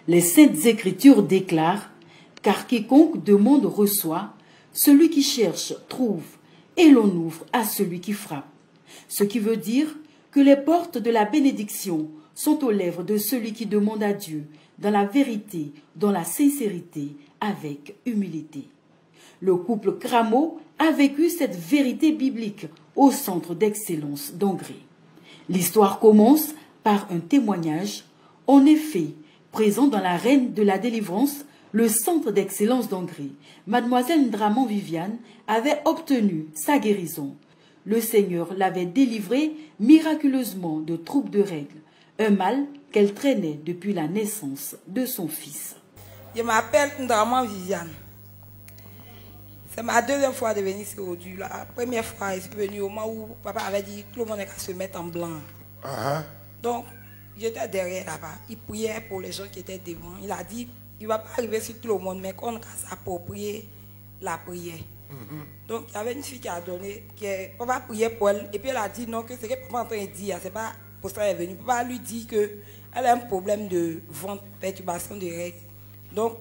Les Saintes Écritures déclarent « Car quiconque demande reçoit, celui qui cherche trouve, et l'on ouvre à celui qui frappe. » Ce qui veut dire que les portes de la bénédiction sont aux lèvres de celui qui demande à Dieu, dans la vérité, dans la sincérité, avec humilité. Le couple Cramo a vécu cette vérité biblique au centre d'excellence d'Angré. L'histoire commence par un témoignage. En effet, présent dans la Reine de la Délivrance, le centre d'excellence d'Angré, Mademoiselle Ndraman Viviane avait obtenu sa guérison. Le Seigneur l'avait délivrée miraculeusement de troubles de règles, un mal qu'elle traînait depuis la naissance de son fils. Je m'appelle Ndraman Viviane. C'est ma deuxième fois de venir ici aujourd'hui. La première fois, je suis venue au moment où papa avait dit que tout le monde est à se mettre en blanc. Donc, j'étais derrière là-bas. Il priait pour les gens qui étaient devant. Il a dit, il ne va pas arriver sur tout le monde, mais qu'on va s'approprier la prière. Donc, il y avait une fille qui a donné, papa priait pour elle, et puis elle a dit non, que ce que papa est en train de dire, c'est pas pour ça qu'elle est venue. Papa lui dit qu'elle a un problème de ventre, perturbation de règles. Donc,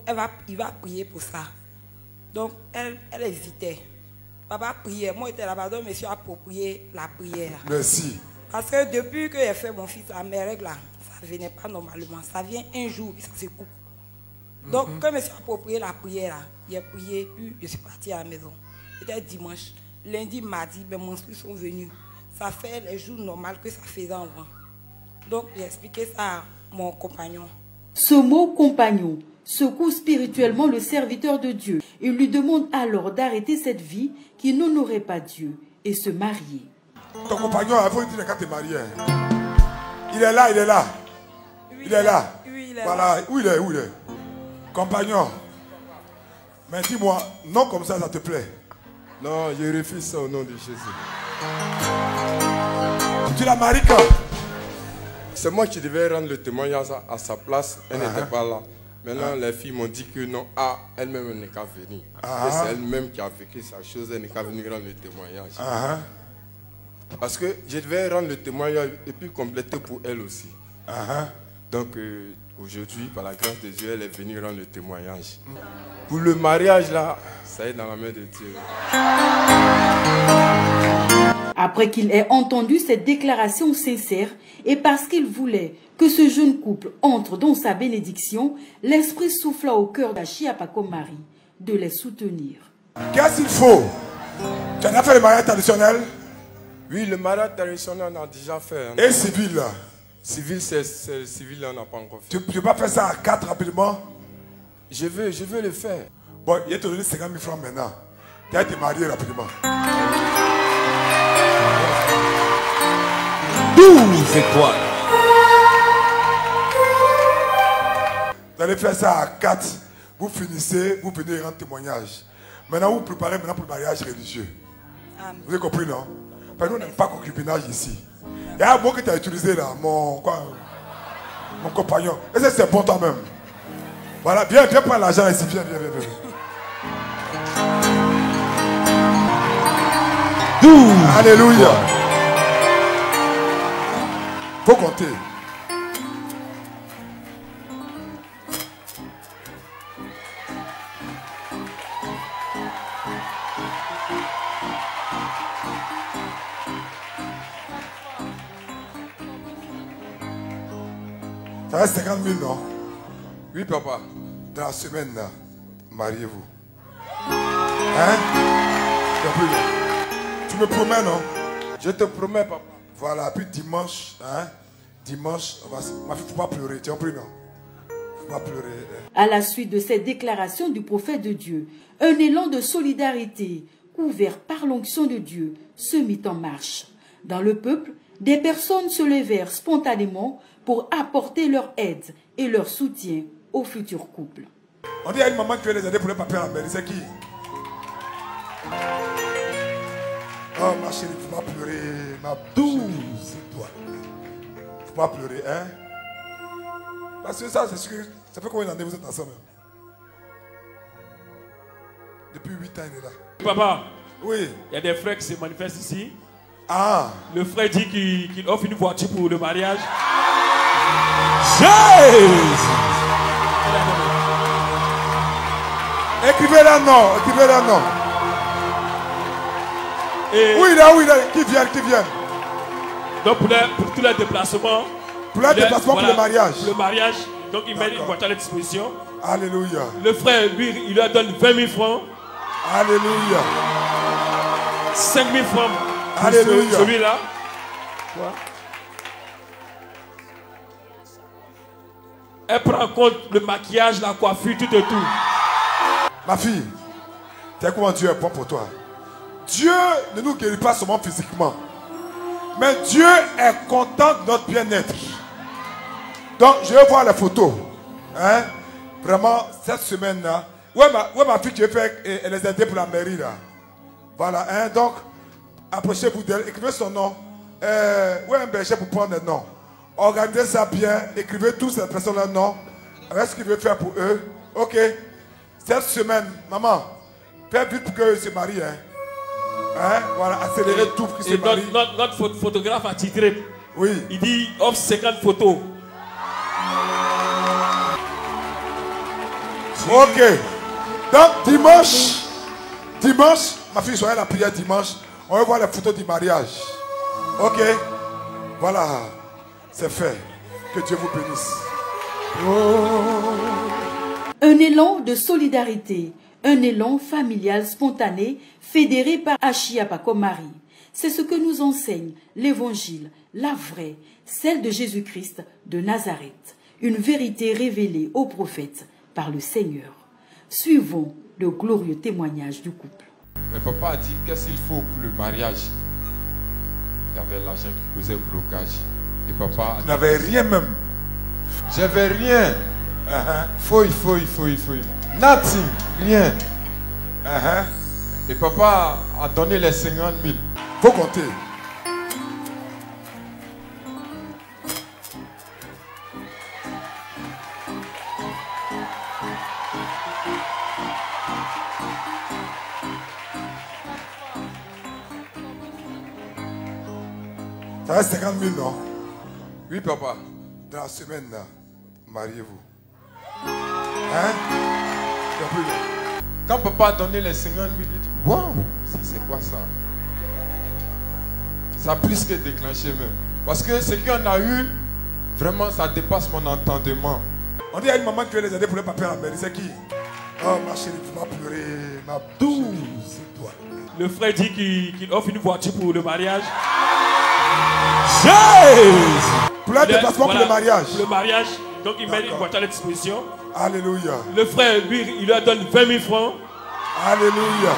il va prier pour ça. Donc, elle hésitait. Papa priait. Moi, j'étais là-bas, donc je me suis approprié la prière. Merci. Parce que depuis que j'ai fait mon fils, mes règles, là, ça ne venait pas normalement. Ça vient un jour, puis ça se coupe. Donc, quand je me suis approprié la prière, là, j'ai prié, puis je suis parti à la maison. C'était dimanche. Lundi, mardi, mes menstrues sont venues. Ça fait les jours normaux que ça faisait avant. Donc, j'ai expliqué ça à mon compagnon. Ce mot « compagnon » secoue spirituellement le serviteur de Dieu. Il lui demande alors d'arrêter cette vie qui n'honorait pas Dieu et se marier. Ton compagnon, il faut dire quand tu es marié. Il est là, il est là. Oui, il est là. Oui, il est voilà. là. Où il est, où il est. Compagnon. Mais dis-moi, non comme ça te plaît? Non, je refuse ça au nom de Jésus. Tu la maries quand? C'est moi qui devais rendre le témoignage à sa place. Elle n'était pas là. Maintenant, les filles m'ont dit que non, elle-même n'est qu'à venir. C'est elle-même qui a vécu sa chose, elle n'est qu'à venir rendre le témoignage. Parce que je devais rendre le témoignage et puis compléter pour elle aussi. Donc, aujourd'hui, par la grâce de Dieu, elle est venue rendre le témoignage. Pour le mariage, là, ça est dans la main de Dieu. Après qu'il ait entendu cette déclaration sincère et parce qu'il voulait que ce jeune couple entre dans sa bénédiction, l'Esprit souffla au cœur d'Achiapako Marie de les soutenir. Qu'est-ce qu'il faut? Tu as fait le mariage traditionnel? Oui, le mariage traditionnel, on a déjà fait. Et civil là? Civil, civil, on n'a pas encore fait. Tu ne peux pas faire ça à 4 rapidement? Je veux le faire. Bon, il te donné 50 000 francs maintenant. Tu as été marié rapidement. 12 étoiles. Vous allez faire ça à 4. Vous finissez, vous venez rendre témoignage. Maintenant, vous préparez maintenant pour le mariage religieux. Vous avez compris, non? Parce que nous, on n'aime pas concubinage ici. Il y a un mot que tu as utilisé là, mon compagnon. Et c'est bon toi-même. Voilà, viens prendre l'argent ici. Viens. 12. Alléluia. Faut compter. Ça reste 50 000, non? Oui, papa. Dans la semaine, là, mariez-vous. Hein? Tu me promets, non? Je te promets, papa. Voilà, puis dimanche, hein? Dimanche, ma fille, faut pas pleurer. Tu as compris, non? Faut pas pleurer. À la suite de cette déclaration du prophète de Dieu, un élan de solidarité, couvert par l'onction de Dieu, se mit en marche. Dans le peuple, des personnes se levèrent spontanément pour apporter leur aide et leur soutien au futur couple. On dit à une maman qui veut les aider pour les papiers à la mairie, c'est qui? Oh ma chérie, il ne faut pas pleurer. Ma 12. Toi. Il ne faut pas pleurer, hein? Parce que ça, c'est ce que. Ça fait combien d'années vous êtes ensemble? Depuis 8 ans, il est là. Papa, oui. Il y a des frères qui se manifestent ici. Ah. Le frère dit qu'il offre une voiture pour le mariage. Jésus. Écrivez là non, écrivez là non. Et où il est, qui viennent, donc pour tous les déplacements. Pour les déplacements, voilà, pour le mariage. Le mariage, donc il met une voiture à la disposition. Alléluia. Le frère, lui, il leur donne 20 000 francs. Alléluia. 5 000 francs. Alléluia. Celui-là. Voilà. Elle prend en compte le maquillage, la coiffure, tout et tout. Ma fille, tu sais comment Dieu est bon pour toi. Dieu ne nous guérit pas seulement physiquement, mais Dieu est content de notre bien-être. Donc, je vais voir les photos. Hein? Vraiment, cette semaine-là. Ouais, ma fille, tu veux faire les aider pour la mairie, là. Voilà, hein? Donc, approchez-vous d'elle, écrivez son nom. Ouais, un berger pour prendre le nom. Organisez ça bien, écrivez tous ces personnes-là nom, avec ce qu'il veut faire pour eux. Ok. Cette semaine, maman, fais vite pour qu'ils se marient. Hein? Voilà, accélérez tout pour qu'ils se marient. Notre photographe a titré. Oui. Il dit offre 50 photos. Ok. Donc, dimanche, ma fille, soyez à la prière dimanche. On va voir les photos du mariage. Ok. Voilà. C'est fait. Que Dieu vous bénisse. Un élan de solidarité, un élan familial spontané, fédéré par Achia comme Marie. C'est ce que nous enseigne l'évangile, la vraie, celle de Jésus-Christ de Nazareth. Une vérité révélée aux prophètes par le Seigneur. Suivons le glorieux témoignage du couple. Mais papa a dit, qu'est-ce qu'il faut pour le mariage? Il y avait l'argent qui causait blocage. Et papa... Tu n'avais rien même. J'avais rien. Fouille. Nothing. Rien. Et papa a donné les 50 000. Faut compter. Ça va 50 000, non? Oui, papa. Dans la semaine, là, mariez-vous. Hein? Quand papa a donné les 50 000, il dit, waouh, c'est quoi ça? Ça a plus que déclenché même. Parce que ce qu'on a eu, vraiment, ça dépasse mon entendement. On dit à une maman qui veut les aider pour le papier à la mairie, c'est qui? Oh, ma chérie, tu m'as pleuré, ma douce, c'est toi. Le frère dit qu'il offre une voiture pour le mariage. Pour le déplacement, voilà, pour le mariage. Pour le mariage, donc il met une voiture à la disposition. Alléluia. Le frère, lui, il leur donne 20 000 francs. Alléluia.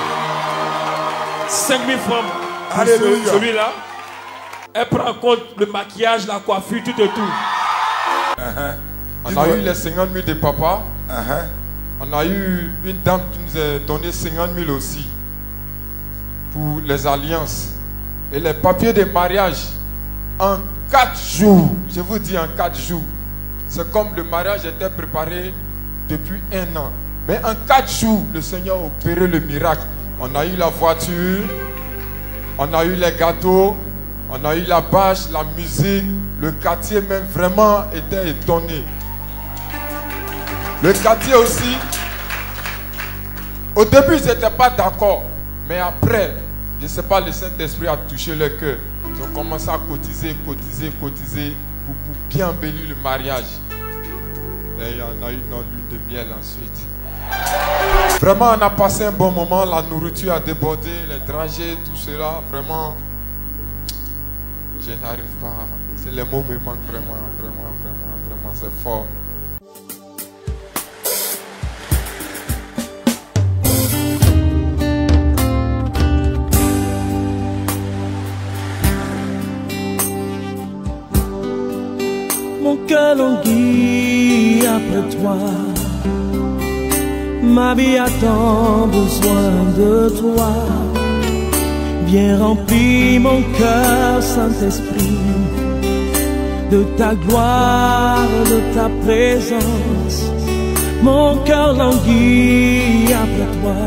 5 000 francs. Alléluia. Celui-là. Elle prend en compte le maquillage, la coiffure, tout et tout. On a eu les 50 000 de papa. On a eu une dame qui nous a donné 50 000 aussi. Pour les alliances. Et les papiers de mariage. En 4 jours. Je vous dis en 4 jours. C'est comme le mariage était préparé depuis 1 an. Mais en 4 jours, le Seigneur a opéré le miracle. On a eu la voiture. On a eu les gâteaux. On a eu la bâche, la musique. Le quartier même vraiment était étonné. Le quartier aussi. Au début, ils n'étaient pas d'accord. Mais après, je ne sais pas, le Saint-Esprit a touché leur cœur. Ils ont commencé à cotiser pour bien embellir le mariage. Et il y en a eu une lune de miel ensuite. Vraiment, on a passé un bon moment. La nourriture a débordé, les trajets, tout cela. Vraiment, je n'arrive pas. Les mots me manquent vraiment, c'est fort. Mon cœur languit après toi. Ma vie a tant besoin de toi. Viens remplir mon cœur, Saint-Esprit, de ta gloire, de ta présence. Mon cœur languit après toi.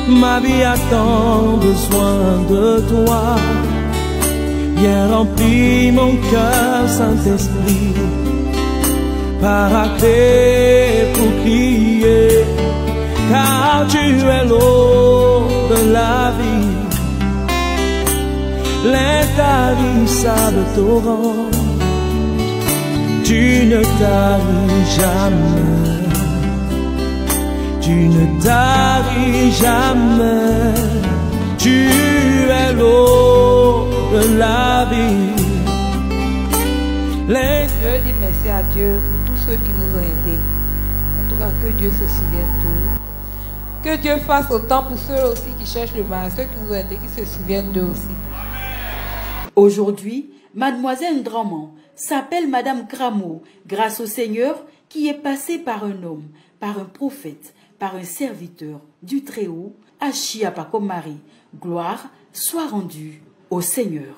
Ma vie a tant besoin de toi. Viens remplir mon cœur, Saint-Esprit, paraclet pour crier. car tu es l'eau de la vie, l'intarissable torrent. Tu ne taris jamais, tu ne taris jamais. Tu es l'eau de la vie. Je dis merci à Dieu pour tous ceux qui nous ont aidés. En tout cas, que Dieu se souvienne d'eux. Que Dieu fasse autant pour ceux aussi qui cherchent le mal, ceux qui nous ont aidés, qui se souviennent d'eux aussi. Aujourd'hui, Mademoiselle Ndraman s'appelle Madame Cramo, grâce au Seigneur qui est passé par un homme, par un prophète, par un serviteur du Très-Haut, Achia Pakomari. Gloire soit rendue au Seigneur.